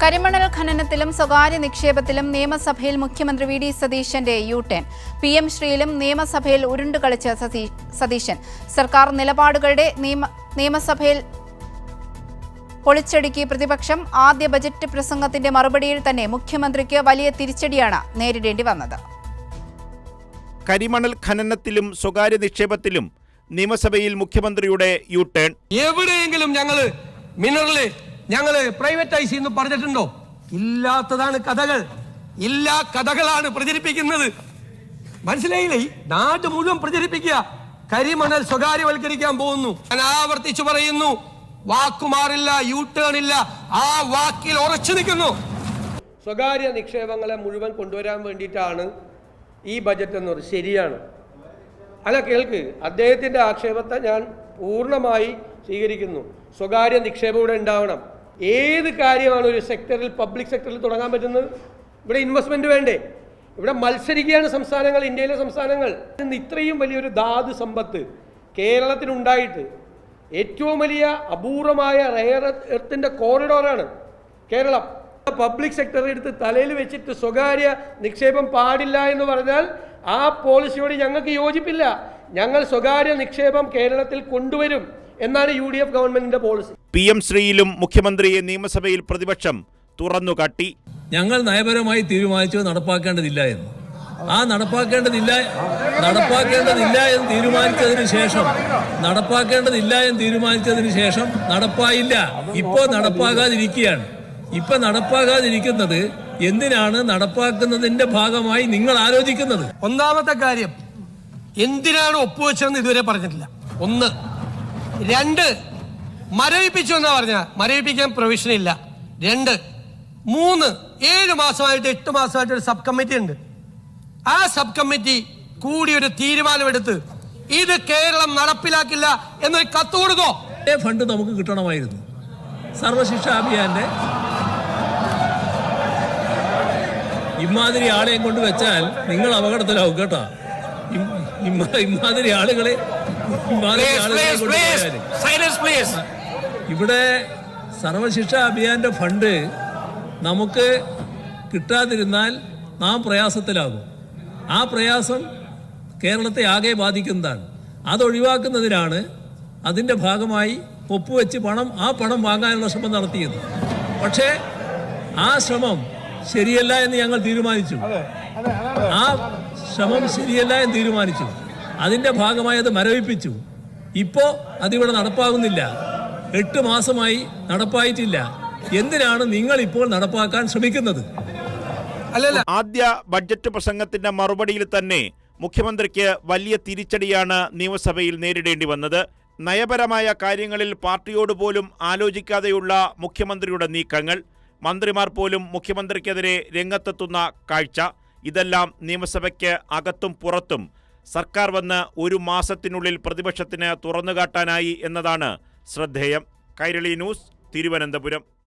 കരിമണൽ ഖനനത്തിലും സ്വകാര്യ നിക്ഷേപത്തിലും നിയമസഭയിൽ മുഖ്യമന്ത്രി വി ഡി സതീശന്റെ യു-ടേൺ. PM ശ്രീയിലും നിയമസഭയിൽ ഉരുണ്ടുകളിച്ച സതീശൻ. സർക്കാർ നിലപാടുകളുടെ നിയമസഭയിൽ പൊളിച്ചടുക്കി പ്രതിപക്ഷം. ആദ്യ ബജറ്റ് പ്രസംഗത്തിന്റെ മറുപടിയിൽ തന്നെ മുഖ്യമന്ത്രിക്ക് വലിയ തിരിച്ചടിയാണ് നേരിടേണ്ടി വന്നത്. കരിമണൽ ഖനനത്തിലും സ്വകാര്യ നിക്ഷേപത്തിലും നിയമസഭയിൽ മുഖ്യമന്ത്രിയുടെ യു-ടേൺ. എവിടെയെങ്കിലും ഞങ്ങള് പ്രൈവറ്റൈസ് ചെയ്യുന്നു പറഞ്ഞിട്ടുണ്ടോ? ഇല്ലാത്തതാണ് കഥകൾ. ഇല്ലാ കഥകളാണ് പ്രചരിപ്പിക്കുന്നത്. മനസ്സിലായില്ലേ? നാട് മുഴുവൻ പ്രചരിപ്പിക്കുക. കരിമണൽ സ്വകാര്യവൽക്കരിക്കാൻ പോകുന്നു. ഞാൻ ആവർത്തിച്ചു പറയുന്നു, വാക്കുമാറില്ല, യു-ടേൺ ഇല്ല. ആ വാക്കിൽ ഉറച്ചു നിൽക്കുന്നു. സ്വകാര്യ നിക്ഷേപങ്ങളെ മുഴുവൻ കൊണ്ടുവരാൻ വേണ്ടിയിട്ടാണ് ഈ ബജറ്റ് എന്ന് പറയുന്നത്. ശരിയാണ്. അല്ല, കേൾക്ക്, അദ്ദേഹത്തിന്റെ ആക്ഷേപത്തെ ഞാൻ പൂർണ്ണമായി സ്വീകരിക്കുന്നു. സ്വകാര്യ നിക്ഷേപം ഇവിടെ ഉണ്ടാവണം. ഏത് കാര്യമാണ് ഒരു സെക്ടറിൽ, പബ്ലിക് സെക്ടറിൽ തുടങ്ങാൻ പറ്റുന്നത്? ഇവിടെ ഇൻവെസ്റ്റ്മെന്റ് വേണ്ടേ? ഇവിടെ മത്സരിക്കുകയാണ് സംസ്ഥാനങ്ങൾ, ഇന്ത്യയിലെ സംസ്ഥാനങ്ങൾ. ഇത്രയും വലിയൊരു ധാതു സമ്പത്ത് കേരളത്തിനുണ്ടായിട്ട് ഏറ്റവും വലിയ അപൂർവമായ റെയർ എർത്തിന്റെ കോറിഡോറാണ് കേരളം. പബ്ലിക് സെക്ടറിൽ എടുത്ത് തലയിൽ വെച്ചിട്ട് സ്വകാര്യ നിക്ഷേപം പാടില്ല എന്ന് പറഞ്ഞാൽ ആ പോളിസിയോട് ഞങ്ങൾക്ക് യോജിപ്പില്ല. ഞങ്ങൾ സ്വകാര്യ നിക്ഷേപം കേരളത്തിൽ കൊണ്ടുവരും എന്നാണ് UDF ഗവൺമെന്റിന്റെ പോളിസി. PM ശ്രീയിലും മുഖ്യമന്ത്രിയെ നിയമസഭയിൽ പ്രതിപക്ഷം തുറന്നുകാട്ടി. ഞങ്ങൾ നയപരമായി തീരുമാനിച്ചു നടപ്പാക്കേണ്ടതില്ല എന്ന്. ആ നടപ്പാക്കേണ്ടതില്ല എന്ന് തീരുമാനിച്ചതിന് ശേഷം നടപ്പായില്ല. ഇപ്പോൾ നടപ്പാകാതിരിക്കുകയാണ്. ഇപ്പൊ നടപ്പാകാതിരിക്കുന്നത് എന്തിനാണ്? നടപ്പാക്കുന്നതിന്റെ ഭാഗമായി നിങ്ങൾ ആലോചിക്കുന്നത്. ഒന്നാമത്തെ കാര്യം, എന്തിനാണ് ഒപ്പുവെച്ചതെന്ന് ഇതുവരെ പറഞ്ഞിട്ടില്ല. 1. 2, മരവിപ്പിച്ചു എന്നാ പറഞ്ഞ. മരവിപ്പിക്കാൻ പ്രൊവിഷൻ ഇല്ല. 2. 3, 7 മാസമായിട്ട് 8 മാസമായിട്ട് ഒരു സബ് കമ്മിറ്റി ഉണ്ട്. ആ സബ് കമ്മിറ്റി കൂടി ഒരു തീരുമാനമെടുത്ത് ഇത് കേരളം നടപ്പിലാക്കില്ല എന്നൊരു കത്ത് കൊടുത്തോ? ഫണ്ട് നമുക്ക് കിട്ടണമായിരുന്നു. സർവശിക്ഷാ അഭിയാന്റെ ഇമാതിരി ആളെയും കൊണ്ട് വെച്ചാൽ നിങ്ങൾ അപകടത്തിലാവും കേട്ടോ. ഇമാതിരി ആളുകളെ ഇവിടെ സർവശിക്ഷാ അഭിയാന്റെ ഫണ്ട് നമുക്ക് കിട്ടാതിരുന്നാൽ നാം പ്രയാസത്തിലാകും. ആ പ്രയാസം കേരളത്തെ ആകെ ബാധിക്കുന്നതാണ്. അതൊഴിവാക്കുന്നതിനാണ് അതിൻ്റെ ഭാഗമായി ഒപ്പുവെച്ച് ആ പണം വാങ്ങാനുള്ള ശ്രമം നടത്തിയത്. പക്ഷേ ആ ശ്രമം ശരിയല്ല എന്ന് ഞങ്ങൾ തീരുമാനിച്ചു. അതിൻ്റെ ഭാഗമായി അത് മരവിപ്പിച്ചു. ഇപ്പോൾ അതിവിടെ നടപ്പാകുന്നില്ല. 8 മാസമായി നടപ്പായിട്ടില്ല. എന്തിനാണ് നിങ്ങൾ ഇപ്പോൾ നടപ്പാക്കാൻ ശ്രമിക്കുന്നത്? ആദ്യ ബഡ്ജറ്റ് പ്രസംഗത്തിന്റെ മറുപടിയിൽ തന്നെ മുഖ്യമന്ത്രിക്ക് വലിയ തിരിച്ചടിയാണ് നിയമസഭയിൽ നേരിടേണ്ടി വന്നത്. നയപരമായ കാര്യങ്ങളിൽ പാർട്ടിയോട് പോലും ആലോചിക്കാതെയുള്ള മുഖ്യമന്ത്രിയുടെ നീക്കങ്ങൾ, മന്ത്രിമാർ പോലും മുഖ്യമന്ത്രിക്കെതിരെ രംഗത്തെത്തുന്ന കാഴ്ച, ഇതെല്ലാം നിയമസഭയ്ക്ക് അകത്തും പുറത്തും സർക്കാർ വന്ന് 1 മാസത്തിനുള്ളിൽ പ്രതിപക്ഷത്തിന് തുറന്നുകാട്ടാനായി എന്നതാണ് ശ്രദ്ധേയം. കൈരളി ന്യൂസ്, തിരുവനന്തപുരം.